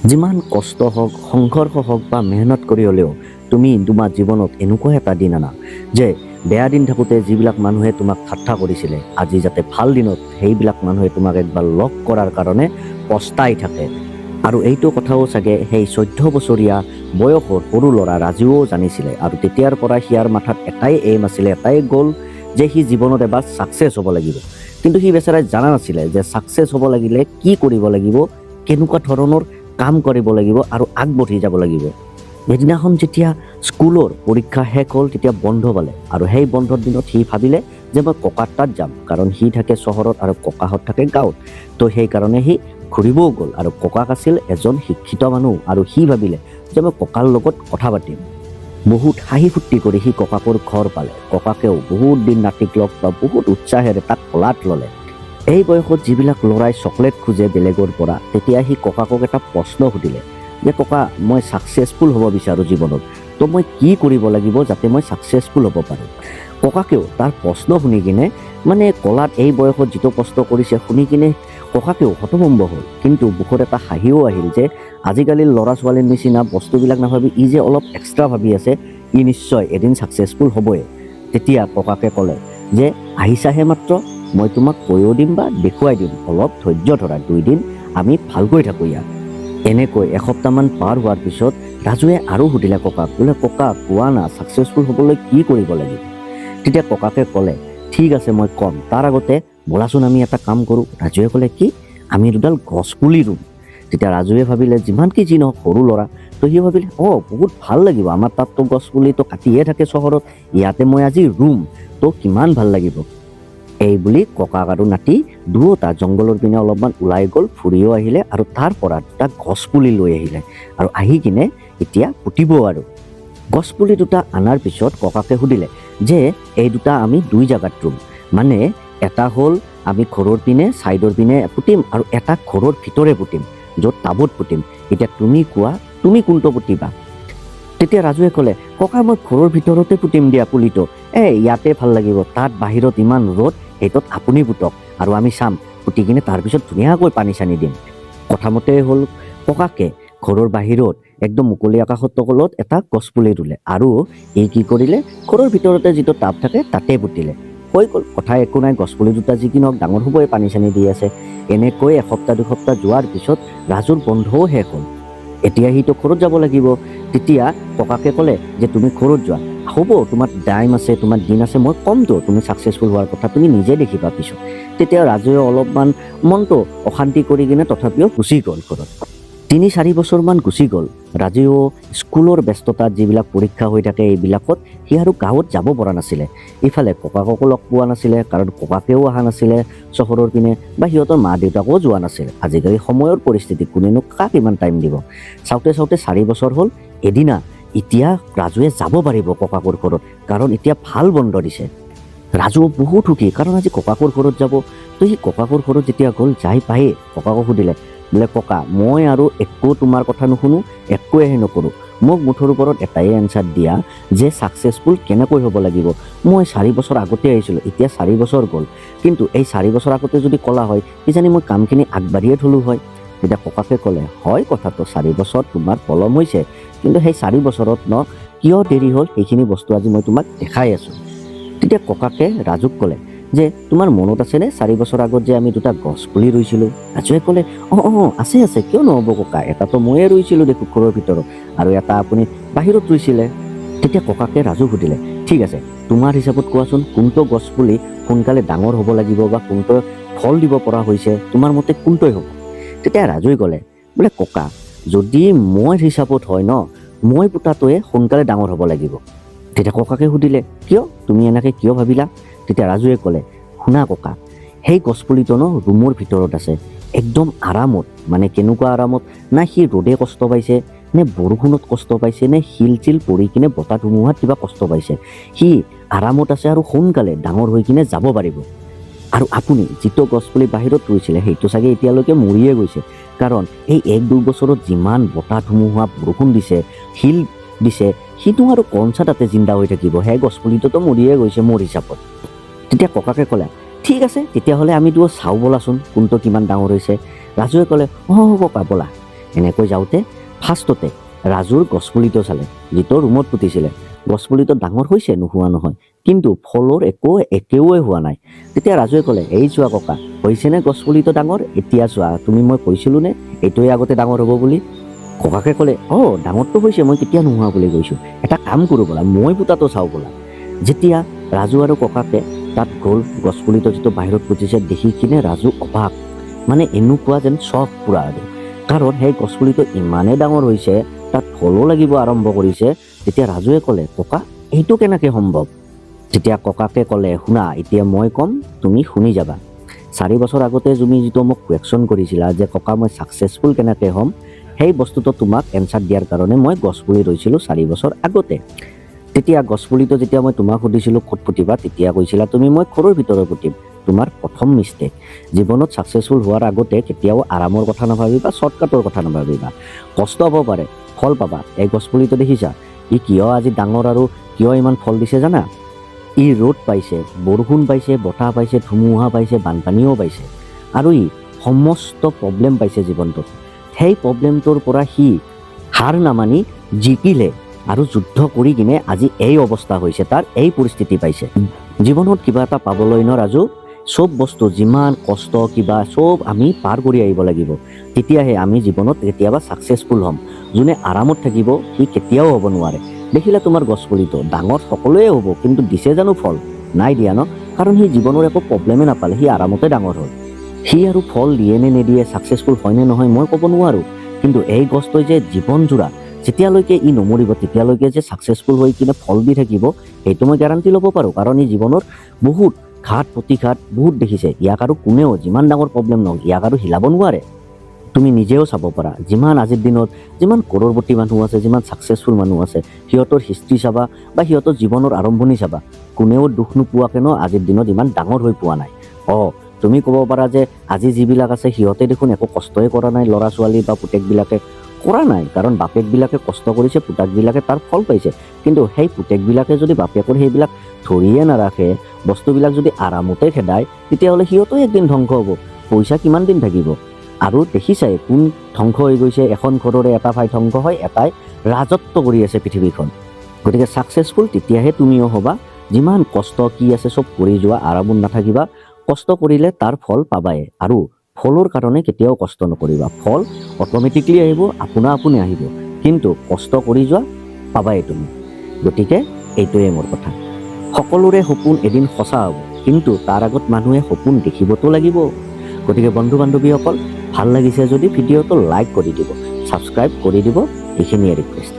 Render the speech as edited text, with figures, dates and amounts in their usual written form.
যিমান কষ্ট হওক সংঘৰ্ষ হওক বা মেহনত কৰি হ'লেও তুমি তোমাৰ জীৱনত এনেকুৱা এটা দিন আনা যে বেয়া দিন থাকোঁতে যিবিলাক মানুহে তোমাক ঠাট্টা কৰিছিলে আজি যাতে ভাল দিনত সেইবিলাক মানুহে তোমাক একবাৰ লগ কৰাৰ কাৰণে পস্তাই থাকে। আৰু এইটো কথাও চাগে সেই 14 বছৰীয়া বয়সৰ সৰু ল'ৰা ৰাজুও জানিছিলে আৰু তেতিয়াৰ পৰা সিয়াৰ মাথাত এটাই এইম আছিলে, এটাই গ'ল যে সি জীৱনত এবাৰ ছাকচেছ হ'ব লাগিব। কিন্তু সি বেচাৰাই জানা নাছিলে যে ছাকচেছ হ'ব লাগিলে কি কৰিব লাগিব, কেনেকুৱা ধৰণৰ কাম কৰিব লাগিব আৰু আগবাঢ়ি যাব লাগিব। এদিনাখন যেতিয়া স্কুলৰ পৰীক্ষা শেষ হ'ল তেতিয়া বন্ধ পালে আৰু সেই বন্ধৰ দিনত সি ভাবিলে যে মই ককাৰ তাত যাম, কাৰণ সি থাকে চহৰত আৰু ককাহঁত থাকে গাঁৱত। তো সেইকাৰণে সি ঘূৰিবও গ'ল আৰু ককাক আছিল এজন শিক্ষিত মানুহ আৰু সি ভাবিলে যে মই ককাৰ লগত কথা পাতিম। বহুত হাঁহি ফূৰ্তি কৰি সি ককাকৰ ঘৰ পালে। ককাকেও বহুত দিন নাতিক লগ বা বহুত উৎসাহেৰে তাক কোলাত ল'লে। এই বয়সত যিবিলাক ল'ৰাই চকলেট খোজে বেলেগৰ পৰা, তেতিয়া সি ককাকক এটা প্ৰশ্ন সুধিলে যে ককা, মই ছাকচেছফুল হ'ব বিচাৰোঁ জীৱনত, তো মই কি কৰিব লাগিব যাতে মই ছাকচেছফুল হ'ব পাৰোঁ। ককাকেও তাৰ প্ৰশ্ন শুনি কিনে মানে কলাত এই বয়সত যিটো কষ্ট কৰিছে শুনি কিনে ককাকেও হতভম্ব হ'ল, কিন্তু বুকত এটা হাঁহিও আহিল যে আজিকালিৰ ল'ৰা ছোৱালীৰ নিচিনা বস্তুবিলাক নাভাবি ই যে অলপ এক্সট্ৰা ভাবি আছে, ই নিশ্চয় এদিন ছাকচেছফুল হ'বই। তেতিয়া ককাকে ক'লে যে আহিছাহে মাত্ৰ, মই তোমাক কৈও দিম বা দেখুৱাই দিম, অলপ ধৈৰ্য ধৰা, 2 দিন আমি ভালকৈ থাকোঁ ইয়াত। এনেকৈ এসপ্তাহমান পাৰ হোৱাৰ পিছত ৰাজুৱে আৰু সুধিলে ককাক, বোলে ককা কোৱা না, ছাকচেছফুল হ'বলৈ কি কৰিব লাগিব? তেতিয়া ককাকে ক'লে ঠিক আছে মই ক'ম, তাৰ আগতে ব'লাচোন আমি এটা কাম কৰোঁ। ৰাজুৱে ক'লে কি? আমি দুডাল গছপুলি ৰুম। তেতিয়া ৰাজুৱে ভাবিলে যিমান কি যি নহওক সৰু ল'ৰা, তো সি ভাবিলে বহুত ভাল লাগিব, আমাৰ তাততো গছপুলিটো কাটিয়ে থাকে চহৰত, ইয়াতে মই আজি ৰুম, তো কিমান ভাল লাগিব। এই বুলি ককাক আৰু নাতি দুয়োটা জংঘলৰ পিনে অলপমান ওলাই গ'ল, ফুৰিও আহিলে আৰু তাৰ পৰা দুটা গছপুলি লৈ আহিলে আৰু আহি কিনে এতিয়া পুতিব। আৰু গছপুলি দুটা অনাৰ পিছত ককাকে সুধিলে যে এই দুটা আমি 2 জেগাত ৰুম, মানে এটা হ'ল আমি ঘৰৰ পিনে ছাইডৰ পিনে পুতিম আৰু এটা ঘৰৰ ভিতৰে পুতিম, য'ত টাবত পুতিম। এতিয়া তুমি কোৱা তুমি কোনটো পুতিবা? তেতিয়া ৰাজুৱে ক'লে ককা মই ঘৰৰ ভিতৰতে পুতিম দিয়া পুলিটো, ইয়াতে ভাল লাগিব, তাত বাহিৰত ইমান ৰ'দ, সেইটোত আপুনি পুতক আৰু আমি চাম, পুতি কিনে তাৰপিছত ধুনীয়াকৈ পানী চানি দিম। কথামতে হ'ল ককাকে ঘৰৰ বাহিৰত একদম মুকলি আকাশৰ তলত এটা গছপুলি ৰুলে আৰু এই কি কৰিলে, ঘৰৰ ভিতৰতে যিটো টাব থাকে তাতে পুতিলে। হৈ গ'ল, কথা একো নাই, গছপুলি দুটা যি কি নহওক ডাঙৰ হ'বই, পানী চানি দি আছে। এনেকৈ এসপ্তাহ 2 সপ্তাহ যোৱাৰ পিছত ৰাজুৰ বন্ধও শেষ হ'ল। এতিয়া সিটো ঘৰত যাব লাগিব। তেতিয়া ককাকে ক'লে যে তুমি ঘৰত যোৱা, হ'ব তোমাৰ টাইম আছে, তোমাৰ দিন আছে, মই ক'মতো তুমি ছাকচেছফুল হোৱাৰ কথা, তুমি নিজে দেখিবা পিছত। তেতিয়া ৰাজুৱে অলপমান মনটো অশান্তি কৰি কিনে তথাপিও গুচি গ'ল ঘৰত। 3-4 বছৰমান গুচি গ'ল। ৰাজুৱেও স্কুলৰ ব্যস্ততাত যিবিলাক পৰীক্ষা হৈ থাকে এইবিলাকত সি আৰু গাঁৱত যাব পৰা নাছিলে। ইফালে ককাককো লগ পোৱা নাছিলে, কাৰণ ককাকেও অহা নাছিলে চহৰৰ পিনে, বা সিহঁতৰ মা দেউতাকো যোৱা নাছিল। আজিকালি সময়ৰ পৰিস্থিতি, কোনেনো কাক ইমান টাইম দিব। চাওঁতে 4 বছৰ হ'ল। এদিনা এতিয়া ৰাজুৱে যাব পাৰিব ককাকৰ ঘৰত, কাৰণ এতিয়া ভাল বন্ধ দিছে। ৰাজু বহুত সুখী, কাৰণ আজি ককাকৰ ঘৰত যাব। তো সি ককাকৰ ঘৰত যেতিয়া গ'ল, যাই পায়ে ককাকক সুধিলে, বোলে ককা মই আৰু একো তোমাৰ কথা নুশুনো, একোৱেহে নকৰোঁ, মোক মুঠৰ ওপৰত এটাই এনচাৰ দিয়া যে ছাকচেছফুল কেনেকৈ হ'ব লাগিব। মই 4 বছৰ আগতে আহিছিলোঁ, এতিয়া 4 বছৰ গ'ল, কিন্তু এই 4 বছৰ আগতে যদি ক'লা হয় কিজানি মই কামখিনি আগবাঢ়িয়ে থলোঁ হয়। তেতিয়া ককাকে ক'লে হয় কথাটো, 4 বছৰ তোমাৰ পলম হৈছে, কিন্তু সেই 4 বছৰত কিয় দেৰি হ'ল সেইখিনি বস্তু আজি মই তোমাক দেখাই আছোঁ। তেতিয়া ককাকে ৰাজুক ক'লে যে তোমাৰ মনত আছেনে 4 বছৰ আগত যে আমি 2টা গছপুলি ৰুইছিলোঁ? ৰাজুৱে ক'লে আছে, কিয় নহ'ব ককা, এটাতো ময়ে ৰুইছিলোঁ দেখোঁ ঘৰৰ ভিতৰত আৰু এটা আপুনি বাহিৰত ৰুইছিলে। তেতিয়া ককাকে ৰাজুক সুধিলে ঠিক আছে, তোমাৰ হিচাপত কোৱাচোন কোনটো গছপুলি সোনকালে ডাঙৰ হ'ব লাগিব বা কোনটো ফল দিব পৰা হৈছে, তোমাৰ মতে কোনটোৱে হ'ব? তেতিয়া ৰাজুৱে ক'লে বোলে ককা যদি মই হিচাপত হয় মই পুতাটোৱে সোনকালে ডাঙৰ হ'ব লাগিব। তেতিয়া ককাকে সুধিলে কিয়, তুমি এনেকৈ কিয় ভাবিলা? তেতিয়া ৰাজুৱে ক'লে শুনা ককা, সেই গছপুলিটো ৰুমৰ ভিতৰত আছে, একদম আৰামত, মানে কেনেকুৱা আৰামত, না সি ৰ'দে কষ্ট পাইছে, নে বৰষুণত কষ্ট পাইছে, নে শিল চিল পৰি কিনে বতাহ ধুমুহাত কিবা কষ্ট পাইছে, সি আৰামত আছে আৰু সোনকালে ডাঙৰ হৈ কিনে যাব পাৰিব। আৰু আপুনি যিটো গছপুলি বাহিৰত ৰুইছিলে সেইটো চাগে এতিয়ালৈকে মৰিয়ে গৈছে, কাৰণ এই 1-2 বছৰত যিমান বতাহ ধুমুহা বৰষুণ দিছে, শিল দিছে, সিটো আৰু কনচা তাতে জিন্দা হৈ থাকিব, সেই গছপুলিটোতো মৰিয়ে গৈছে মোৰ হিচাপত। তেতিয়া ককাকে ক'লে ঠিক আছে, তেতিয়াহ'লে আমি চাওঁ ব'লাচোন কোনটো কিমান ডাঙৰ হৈছে। ৰাজুৱে ক'লে ককা ব'লা। এনেকৈ যাওঁতে ফাৰ্ষ্টতে ৰাজুৰ গছপুলিটো চালে, যিটো ৰুমত পুতিছিলে। গছপুলিটো ডাঙৰ হৈছে, নোহোৱা নহয়, কিন্তু ফলৰ একেওৱে হোৱা নাই। তেতিয়া ৰাজুৱে ক'লে, এই চোৱা ককা, হৈছেনে গছপুলিটো ডাঙৰ? এতিয়া চোৱা, তুমি মই কৈছিলোঁ নে এইটোৱে আগতে ডাঙৰ হ'ব বুলি? ককাকে ক'লে, ডাঙৰটো হৈছে, মই কেতিয়া নোহোৱা বুলি কৈছোঁ। এটা কাম কৰোঁ ব'লা, মই পুতাটো চাওঁ ব'লা। যেতিয়া ৰাজু আৰু ককাকে তাত গ'ল, গছপুলিটো যিটো বাহিৰত পুতিছে দেখি কিনে ৰাজু অবাক, মানে এনেকুৱা যেন চখ পুৰা আৰু। কাৰণ সেই গছপুলিটো ইমানেই ডাঙৰ হৈছে, তাত ফলো লাগিব আৰম্ভ কৰিছে। তেতিয়া ৰাজুৱে ক'লে, ককা এইটো কেনেকৈ সম্ভৱ? তেতিয়া ককাকে ক'লে, শুনা, এতিয়া মই ক'ম, তুমি শুনি যাবা। 4 বছৰ আগতে তুমি যিটো মোক কুৱেশ্যন কৰিছিলা যে ককা মই ছাকচেছফুল কেনেকৈ হ'ম, সেই বস্তুটো তোমাক এনচাৰ দিয়াৰ কাৰণে মই গছপুলি ৰুইছিলোঁ 4 বছৰ আগতে। তেতিয়া গছপুলিটো যেতিয়া মই তোমাক সুধিছিলোঁ ক'ত পুতিবা, তেতিয়া কৈছিলা তুমি মই ঘৰৰ ভিতৰত পুতিম। তোমাৰ প্ৰথম মিষ্টেক। জীৱনত ছাকচেছফুল হোৱাৰ আগতে কেতিয়াও আৰামৰ কথা নাভাবিবা, শ্বৰ্টকাটৰ কথা নাভাবিবা। কষ্ট হ'ব পাৰে, ফল পাবা। এই গছপুলিটো দেখিছা, ই কিয় আজি ডাঙৰ আৰু কিয় ইমান ফল দিছে জানা? ই ৰ'দ পাইছে, বৰষুণ পাইছে, বতাহ পাইছে, ধুমুহা পাইছে, বানপানীও পাইছে, আৰু ই সমস্ত প্ৰব্লেম পাইছে জীৱনটোত। সেই প্ৰব্লেমটোৰ পৰা সি হাৰ নামানি জিকিলে আৰু যুদ্ধ কৰি কিনে আজি এই অৱস্থা হৈছে, তাৰ এই পৰিস্থিতি পাইছে। জীৱনত কিবা এটা পাবলৈ ন ৰাজু, চব বস্তু যিমান কষ্ট কিবা চব আমি পাৰ কৰি আহিব লাগিব, তেতিয়াহে আমি জীৱনত কেতিয়াবা ছাকচেছফুল হ'ম। যোনে আৰামত থাকিব সি কেতিয়াও হ'ব নোৱাৰে। দেখিলে তোমাৰ গছপুলিটো ডাঙৰ সকলোৱে হ'ব, কিন্তু দিছে জানো ফল? নাই দিয়া ন, কাৰণ সি জীৱনৰ একো প্ৰব্লেমেই নাপালে, সি আৰামতে ডাঙৰ হ'ল। সি আৰু ফল দিয়ে নে নিদিয়ে, ছাকচেছফুল হয় নে নহয় মই ক'ব নোৱাৰোঁ, কিন্তু এই গছটোৱে যে জীৱন জোৰা যেতিয়ালৈকে ই নমৰিব তেতিয়ালৈকে যে ছাকচেছফুল হৈ কিনে ফল দি থাকিব, সেইটো মই গেৰাণ্টি ল'ব পাৰোঁ। কাৰণ ই জীৱনৰ বহুত ঘাট প্ৰতিঘাত বহুত দেখিছে। ইয়াক আৰু কোনেও যিমান ডাঙৰ প্ৰব্লেম নহওক ইয়াক আৰু হিলাব নোৱাৰে। তুমি নিজেও চাব পাৰা, যিমান আজিৰ দিনত যিমান কৰোড়পতি মানুহ আছে, যিমান ছাকচেছফুল মানুহ আছে, সিহঁতৰ হিষ্ট্ৰী চাবা বা সিহঁতৰ জীৱনৰ আৰম্ভণি চাবা, কোনেও দুখ নোপোৱাকৈ আজিৰ দিনত ইমান ডাঙৰ হৈ পোৱা নাই। তুমি ক'ব পাৰা যে আজি যিবিলাক আছে সিহঁতে দেখোন একো কষ্টই কৰা নাই, ল'ৰা ছোৱালী বা পুতেকবিলাকে কৰা নাই, কাৰণ বাপেকবিলাকে কষ্ট কৰিছে, পুতেকবিলাকে তাৰ ফল পাইছে। কিন্তু সেই পুতেকবিলাকে যদি বাপেকৰ সেইবিলাক ধৰিয়ে নাৰাখে, বস্তুবিলাক যদি আৰামতে খেদায়, তেতিয়াহ'লে সিহঁতেও একদিন ধ্বংস হ'ব। পইচা কিমান দিন থাকিব? আৰু দেখিছাই কোন ধ্বংস হৈ গৈছে, এখন ঘৰৰে এটা ভাই ধ্বংস হয়, এটাই ৰাজত্ব কৰি আছে পৃথিৱীখন। গতিকে ছাকচেছফুল তেতিয়াহে তুমিও হ'বা, যিমান কষ্ট কি আছে চব কৰি যোৱা, আৰামত নাথাকিবা। কষ্ট কৰিলে তাৰ ফল পাবাই, আৰু ফলৰ কাৰণে কেতিয়াও কষ্ট নকৰিবা। ফল অট'মেটিকলি আহিব, আপোনা আপুনি আহিব, কিন্তু কষ্ট কৰি যোৱা পাবাই তুমি। গতিকে এইটোৱে মোৰ কথা। সকলোৰে সপোন এদিন সঁচা হ'ব, কিন্তু তাৰ আগত মানুহে সপোন দেখিবতো লাগিব। গতিকে বন্ধু বান্ধৱীসকল, ভাল লাগিছে যদি ভিডিঅ'টো লাইক কৰি দিব, ছাবস্ক্ৰাইব কৰি দিব, এইখিনিয়ে ৰিকুৱেষ্ট।